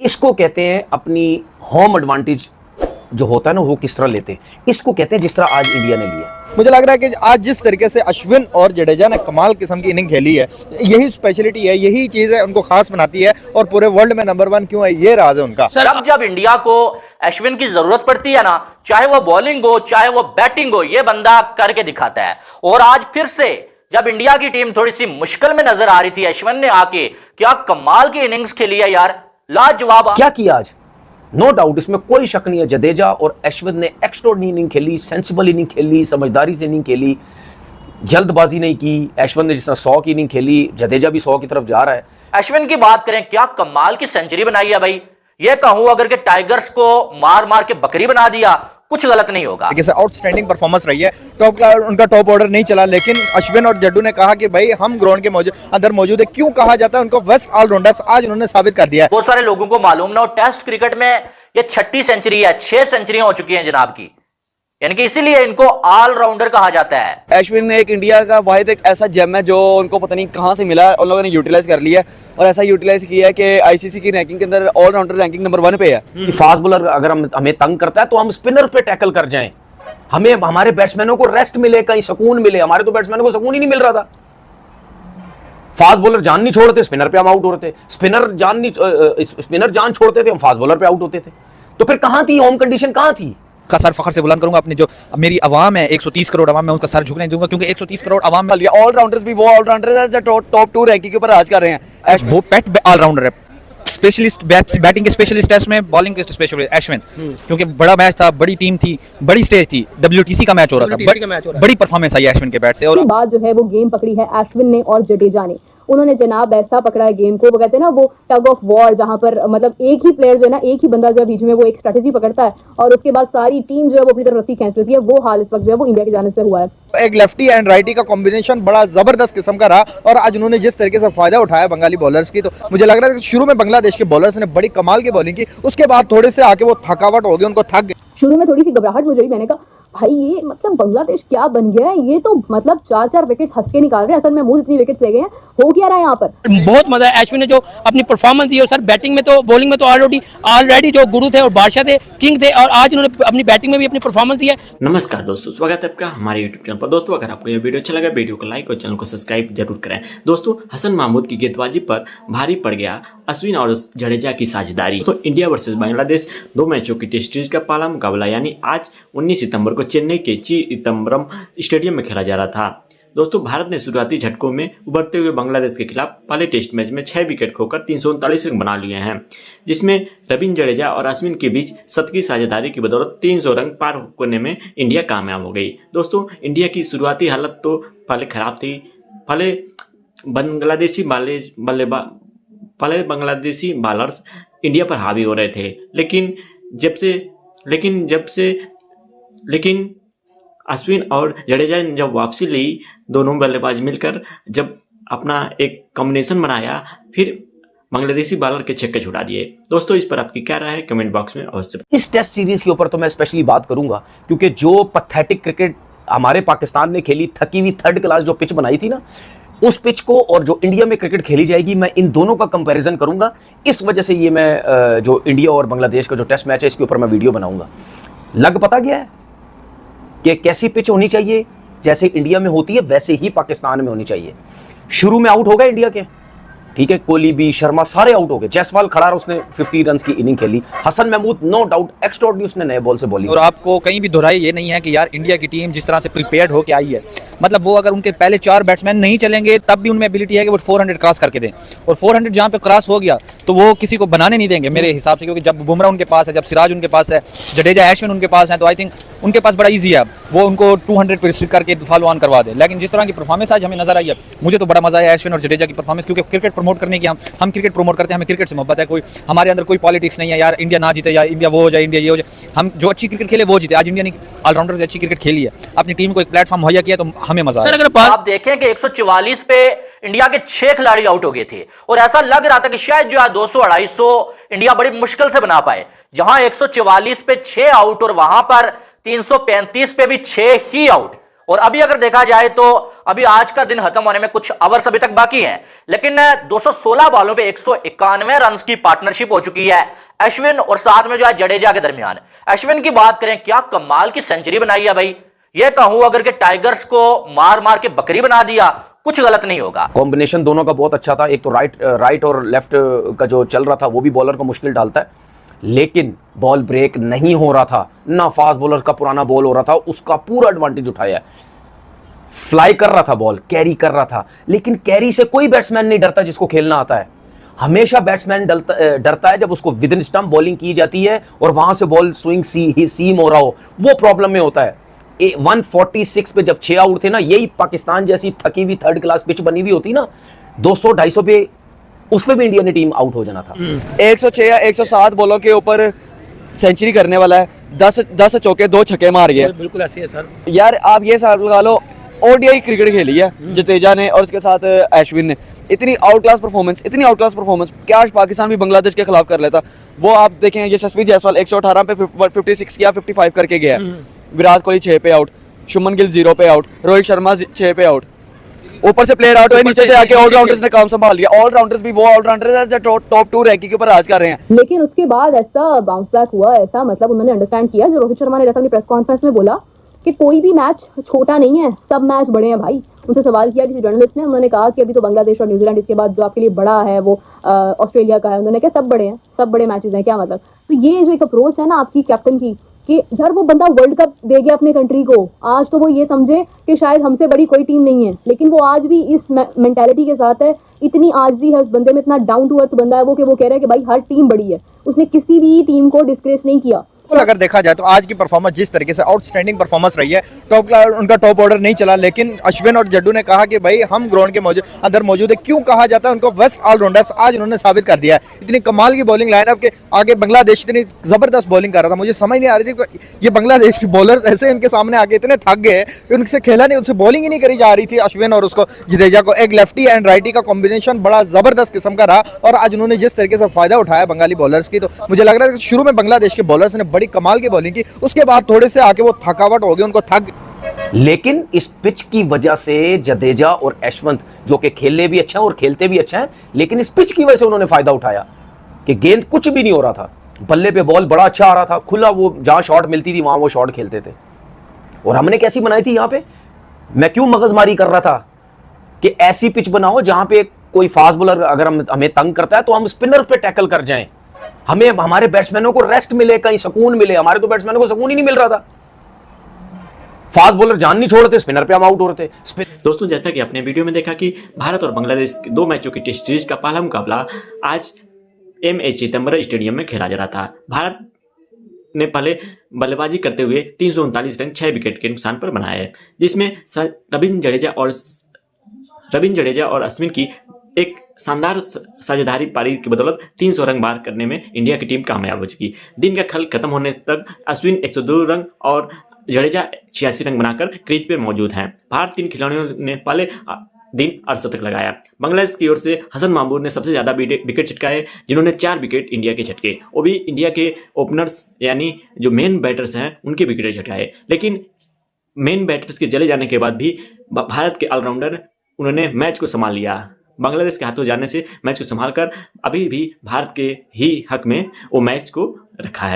इसको कहते हैं अपनी होम एडवांटेज जो होता है ना, वो किस तरह लेते हैं, इसको कहते हैं जिस तरह आज इंडिया ने लिया। मुझे लग रहा है कि आज जिस तरीके से अश्विन और जडेजा ने कमाल किस्म की इनिंग खेली है, यही स्पेशलिटी है, यही चीज है उनको खास बनाती है और पूरे वर्ल्ड में नंबर 1 क्यों है, ये राज है उनका। सर अब जब इंडिया को अश्विन की जरूरत पड़ती है ना, चाहे वो बॉलिंग हो चाहे वो बैटिंग हो, ये बंदा करके दिखाता है। और आज फिर से जब इंडिया की टीम थोड़ी सी मुश्किल में नजर आ रही थी, अश्विन ने आके क्या कमाल की इनिंग्स खेली है यार, लाजवाब। क्या किया आज, नो डाउट, इसमें कोई शक नहीं है। जडेजा और अश्विन ने एक्स्ट्राऑर्डिनरी इनिंग खेली, सेंसिबल इनिंग खेली, समझदारी से इनिंग खेली, जल्दबाजी नहीं की। अश्विन ने जिस तरह 100 की इनिंग खेली, जडेजा भी 100 की तरफ जा रहा है। अश्विन की बात करें, क्या कमाल की सेंचुरी बनाई है भाई। ये कहूं अगर के टाइगर्स को मार मार के बकरी बना दिया, कुछ गलत नहीं होगा। आउटस्टैंडिंग परफॉर्मेंस रही है, उनका टॉप ऑर्डर नहीं चला, लेकिन अश्विन और जड्डू ने कहा कि भाई हम ग्राउंड के अंदर मौजूद है। क्यों कहा जाता है उनको बेस्ट ऑलराउंडर्स, आज उन्होंने साबित कर दिया है। बहुत सारे लोगों को मालूम ना हो, टेस्ट क्रिकेट में ये 6ठी सेंचुरी है, 6 सेंचुरियां हो चुकी हैं जनाब की, यानी कि इसीलिए इनको ऑलराउंडर कहा जाता है। अश्विन एक इंडिया का वाहिद एक ऐसा जेम है जो उनको पता नहीं कहां से मिला, उन लोगों ने यूटिलाइज कर लिया है और ऐसा यूटिलाइज किया है कि आईसीसी की रैंकिंग के अंदर ऑलराउंडर रैंकिंग नंबर 1 पे है। फास्ट बॉलर अगर हमें तंग करता है तो हम स्पिनर पे टैकल कर जाएं, हमें हमारे बैट्समैनों को रेस्ट मिले, कहीं सुकून मिले। हमारे तो बैट्समैनों को सुकून ही नहीं मिल रहा था। फास्ट बॉलर जान नहीं छोड़ते, स्पिनर पे हम आउट हो रहे थे। स्पिनर जान छोड़ते थे, हम फास्ट बॉलर पे आउट होते थे। तो फिर कहां थी होम कंडीशन, कहां थी? का सर फखर से बुलंद करूंगा। अपने जो मेरी आवाम है 130 करोड़ आवाम, मैं उनका सर झुकने दूंगा, क्योंकि 130 करोड़ आवाम में ऑलराउंडर्स भी वो ऑलराउंडर है जो टॉप 2 रैंकिंग के ऊपर राज कर रहे हैं। वो पेट ऑलराउंडर है, स्पेशलिस्ट बैटिंग के स्पेशलिस्ट टेस्ट में, बॉलिंग के स्पेशलिस्ट अश्विन, क्योंकि बड़ा मैच था, बड़ी टीम थी, बड़ी स्टेज थी, WTC का मैच हो रहा था, बड़ी परफॉर्मेंस आई अश्विन के बैट से। और बात जो है वो गेम पकड़ी है अश्विन ने और जडेजा ने। उन्होंने जनाब ऐसा पकड़ा है गेम को, वो कहते हैं ना वो टग ऑफ वॉर, जहां पर मतलब एक ही प्लेयर जो है ना, एक ही बंदा जो है बीच में वो एक स्ट्रेटेजी पकड़ता है और उसके बाद सारी टीम जो है वो अपनी तरफ रस्सी खींच लेती है। वो हाल इस वक्त जो है वो इंडिया की जानिब से हुआ है। एक लेफ्टी एंड राइटी का कॉम्बिनेशन बड़ा जबरदस्त किस्म का रहा और आज उन्होंने जिस तरीके से फायदा उठाया बंगाली बॉलर्स की, तो मुझे लग रहा है कि शुरू में बांग्लादेश के बॉलर्स ने बड़ी कमाल की बॉलिंग की, उसके बाद थोड़े से आके वो थकावट हो गई, उनको थक गए। शुरू में थोड़ी सी घबराहट हो गई, मैंने कहा भाई ये मतलब बांग्लादेश क्या बन गया है, ये तो मतलब 4-4 विकेट हंस के निकाल रहे हैं। असल में महमूद इतनी विकेट ले गए हैं, हो क्या रहा है यहाँ पर। बहुत मजा है। अश्विन ने जो अपनी परफॉर्मेंस दी, और सर बैटिंग में तो, बॉलिंग में तो ऑलरेडी जो गुरु थे और बादशाह थे, किंग थे, और आज उन्होंने अपनी बैटिंग में भी अपनी परफॉर्मेंस दी है। नमस्कार दोस्तों, स्वागत है आपका हमारे यूट्यूब चैनल पर। दोस्तों अगर आपको ये वीडियो अच्छा लगा, वीडियो को लाइक और चैनल को सब्सक्राइब जरूर करें। दोस्तों हसन महमूद की गेंदबाजी पर भारी पड़ गया अश्विन और जडेजा की साझेदारी। तो इंडिया वर्सेस बांग्लादेश 2 मैचों की टेस्ट सीरीज का पहला मुकाबला यानी आज 19 सितंबर को चेन्नई के चिदम्बरम स्टेडियम में खेला जा रहा था। दोस्तों भारत ने शुरुआती झटकों में उभरते हुए बांग्लादेश के खिलाफ पहले टेस्ट मैच में 6 विकेट खोकर 339 रन बना लिए हैं, जिसमें रविंद्र जडेजा और अश्विन के बीच शतकीय साझेदारी की बदौलत 300 रन पार करने में इंडिया कामयाब हो गई। दोस्तों इंडिया की शुरुआती हालत तो पहले खराब थी, पहले बांग्लादेशी बॉलर्स इंडिया पर हावी हो रहे थे, लेकिन अश्विन और जडेजा ने जब वापसी ली, दोनों बल्लेबाज मिलकर जब अपना एक कॉम्बिनेशन बनाया, फिर बांग्लादेशी बॉलर के छक्के छुड़ा दिए। दोस्तों इस पर आपकी क्या राय है, कमेंट बॉक्स में अवश्य। इस टेस्ट सीरीज के ऊपर तो मैं स्पेशली बात करूंगा, क्योंकि जो पैथेटिक क्रिकेट हमारे पाकिस्तान ने खेली, थकी हुई 3rd क्लास जो पिच बनाई थी ना, उस पिच को और जो इंडिया में क्रिकेट खेली जाएगी, मैं इन दोनों का कंपैरिजन करूंगा। इस वजह से ये मैं जो इंडिया और बांग्लादेश का जो टेस्ट मैच है, इसके ऊपर मैं वीडियो बनाऊंगा। लग पता गया है कि कैसी पिच होनी चाहिए, जैसे इंडिया में होती है वैसे ही पाकिस्तान में होनी चाहिए। शुरू में आउट हो गए इंडिया के, ठीक है, कोहली भी, शर्मा सारे आउट हो गए। जायसवाल खड़ा रहा, उसने 50 रन की इनिंग खेली। Hasan Mahmood no doubt extraordinary, उसने नए बॉल से बॉलिंग। और आपको कहीं भी दोहराई ये नहीं है कि यार इंडिया की टीम जिस तरह से प्रिपेयर्ड होकर आई है, मतलब वो अगर उनके पहले 4 बैट्समैन नहीं चलेंगे तब भी उनमें एबिलिटी है कि वो 400 क्रॉस करके दें, और 400 जहाँ पे क्रॉस हो गया तो वो किसी को बनाने नहीं देंगे मेरे हिसाब से, क्योंकि जब बुमराह उनके पास है, जब सिराज उनके पास है, जडेजा अश्विन उनके पास है, तो आई थिंक उनके पास बड़ा ईजी है वो उनको 200 पे रिस्ट्रिक्ट करके फॉलो ऑन करवा दे। लेकिन जिस तरह की परफॉर्मेंस आज हमें नजर आई है, मुझे तो बड़ा मजा आया अश्विन और जडेजा की परफॉर्मेंस, क्योंकि क्रिकेट प्रमोट करने की हम क्रिकेट प्रमोट करते हैं, हमें क्रिकेट से मोहब्बत है, कोई हमारे अंदर कोई पॉलिटिक्स नहीं है यार इंडिया ना जीते या इंडिया वो हो जाए, इंडिया ये हो जाए। हम जो अच्छी क्रिकेट खेले वो जीते। आज इंडिया ने ऑलराउंडर से अच्छी क्रिकेट खेली है, अपनी टीम को एक प्लेटफॉर्म मुहैया किया, तो हमें मजा आया। अगर आप देखें कि 144 पे इंडिया के 6 खिलाड़ी आउट हो गए थे, और ऐसा लग रहा था कि शायद जो 200-250 इंडिया बड़ी मुश्किल से बना पाए। जहां 144 पे 6 आउट और वहां पर 335 पे भी 6 ही आउट, और अभी अगर देखा जाए तो अभी आज का दिन खत्म होने में कुछ आवर्स अभी तक बाकी हैं, लेकिन 216 बॉलों पे 191 रन की पार्टनरशिप हो चुकी है अश्विन और साथ में जो है जडेजा के दरमियान। अश्विन की बात करें, क्या कमाल की सेंचुरी बनाई है भाई। ये कहूं अगर के टाइगर्स को मार मार के बकरी बना दिया, कुछ गलत नहीं होगा। कॉम्बिनेशन दोनों का बहुत अच्छा था। एक तो राइट और लेफ्ट का जो चल रहा था वो भी बॉलर को मुश्किल डालता है, लेकिन बॉल ब्रेक नहीं हो रहा था ना। फास्ट बॉलर का पुराना बॉल हो रहा था, उसका पूरा एडवांटेज उठाया। फ्लाई कर रहा था बॉल, कैरी कर रहा था, लेकिन कैरी से कोई बैट्समैन नहीं डरता जिसको खेलना आता है। हमेशा बैट्समैन डरता है जब उसको विद इन स्टंप बॉलिंग की जाती है और वहां से बॉल स्विंग सीम हो रहा हो, वो प्रॉब्लम में होता है। 146 पे जब 6 आउट थे ना, यही पाकिस्तान जैसी थकी हुई थर्ड क्लास पिच बनी हुई होती ना, 200-250 पे उस पे भी इंडिया ने टीम आउट हो जाना था। 106 या 107 बॉलों के ऊपर सेंचुरी करने वाला है, 10 चौके 2 छक्के मार गया। बिल्कुल ऐसे है सर। यार आप ये हिसाब लगा लो, ओडीआई क्रिकेट खेली है जडेजा ने और उसके साथ अश्विन ने। इतनी आउट क्लास परफॉर्मेंस क्या आज पाकिस्तान भी बांग्लादेश के खिलाफ कर लेता। वो आप देखें, यशस्वी जायसवाल 118 पे 56 या 55 करके गया। विराट कोहली 6 पे आउट, शुभमन गिल 0 पे आउट, रोहित शर्मा 6 पे आउट, ऊपर से प्लेयर आउट हुए, नीचे से आके ऑलराउंडर्स ने काम संभाल लिया। ऑलराउंडर्स भी वो ऑलराउंडर है जो टॉप 2 रैंकिंग के ऊपर राज कर रहे हैं। लेकिन उसके बाद ऐसा बाउंस बैक हुआ, ऐसा मतलब उन्होंने अंडरस्टैंड किया, जो रोहित शर्मा ने जैसा अपनी प्रेस कॉन्फ्रेंस में बोला कि कोई भी मैच छोटा नहीं है, सब मैच बड़े हैं भाई। उनसे सवाल किया किसी जर्नलिस्ट ने, उन्होंने कहा कि अभी तो बांग्लादेश और न्यूजीलैंड, इसके बाद जो आपके लिए बड़ा है वो ऑस्ट्रेलिया का है। उन्होंने कहा सब बड़े हैं, सब बड़े मैचेस हैं, क्या मतलब। तो ये जो एक अप्रोच है ना आपकी कैप्टन की, कि यार वो बंदा वर्ल्ड कप दे गया अपने कंट्री को, आज तो वो ये समझे कि शायद हमसे बड़ी कोई टीम नहीं है, लेकिन वो आज भी इस मेंटालिटी के साथ है। इतनी आजिज़ी है उस बंदे में, इतना डाउन टू अर्थ बंदा है वो, कि वो कह रहा है कि भाई हर टीम बड़ी है। उसने किसी भी टीम को डिस्ग्रेस नहीं किया। अगर देखा जाए तो आज की परफॉर्मेंस जिस तरीके से आउटस्टैंडिंग परफॉर्मेंस रही है, उनका टॉप ऑर्डर नहीं चला, लेकिन अश्विन और जड्डू ने कहा कि भाई हम ग्राउंड के अंदर मौजूद है। क्यों कहा जाता है उनको बेस्ट ऑलराउंडर्स, आज उन्होंने साबित कर दिया है। इतनी कमाल की बॉलिंग लाइनअप के आगे बांग्लादेश इतनी जबरदस्त बॉलिंग कर रहा था, मुझे समझ नहीं आ रही थी ये बांग्लादेश के बॉलर्स ऐसे इनके सामने आगे इतने थक गए, उनसे खेला नहीं, उनसे बॉलिंग ही नहीं करी जा रही थी। अश्विन और उसको जडेजा को एक लेफ्टी एंड राइटी का कॉम्बिनेशन बड़ा जबरदस्त किस्म का रहा, और आज उन्होंने जिस तरीके से फायदा उठाया बंगाली बॉलर्स की, तो मुझे लग रहा है शुरू में बांग्लादेश के बॉलर्स ने बड़ी कमाल की बॉलिंग, उसके बाद थोड़े से आके वो थकावट हो गई, उनको थक। लेकिन इस पिच की वजह से जडेजा और यशवंत, जो कि खेलने भी अच्छा है और खेलते भी अच्छा है, लेकिन इस पिच की वजह से उन्होंने फायदा उठाया कि गेंद कुछ भी नहीं हो रहा था, बल्ले पे बॉल बड़ा अच्छा आ रहा था, खुला, वो जहां शॉट मिलती थी वहां वो शॉट खेलते थे। और हमने कैसी बनाई थी यहां पे, मैं क्यों मगजमारी कर रहा था कि ऐसी पिच बनाओ जहां पे कोई फास्ट बॉलर अगर हमें तंग करता है तो हम स्पिनर पे टैकल कर जाएं, हमें हमारे बैट्समैनों को रेस्ट मिले, कहीं सुकून मिले। हमारे तो बैट्समैनों को सुकून ही नहीं मिल रहा था, फास्ट बॉलर जान नहीं छोड़ रहे थे, स्पिनर पे हम आउट हो रहे थे। दोस्तों, जैसा कि आपने वीडियो में देखा कि भारत और बांग्लादेश के 2 मैचों की टेस्ट सीरीज का पहला मुकाबला आज M.A. चिदंबरम स्टेडियम में खेला जा रहा था। भारत ने पहले बल्लेबाजी करते हुए 339 रन 6 विकेट के नुकसान पर बनाए हैं, जिसमें रविंद्र जडेजा और अश्विन की एक शानदार साझेदारी पारी की बदौलत 300 रन पार करने में इंडिया की टीम कामयाब हो चुकी। दिन का खेल खत्म होने तक अश्विन 102 रन और जडेजा 86 रन बनाकर क्रीज पर मौजूद हैं। भारत 3 खिलाड़ियों ने पहले दिन अर्धशतक लगाया। बांग्लादेश की ओर से हसन महमूद ने सबसे ज़्यादा विकेट छटकाए, जिन्होंने 4 विकेट इंडिया के छटके, वो भी इंडिया के ओपनर्स यानी जो मेन बैटर्स हैं उनके विकेट छटकाए। लेकिन मेन बैटर्स के चले जाने के बाद भी भारत के ऑलराउंडर उन्होंने मैच को संभाल लिया। बांग्लादेश के हाथों जाने से मैच को संभालकर अभी भी भारत के ही हक में वो मैच को रखा है।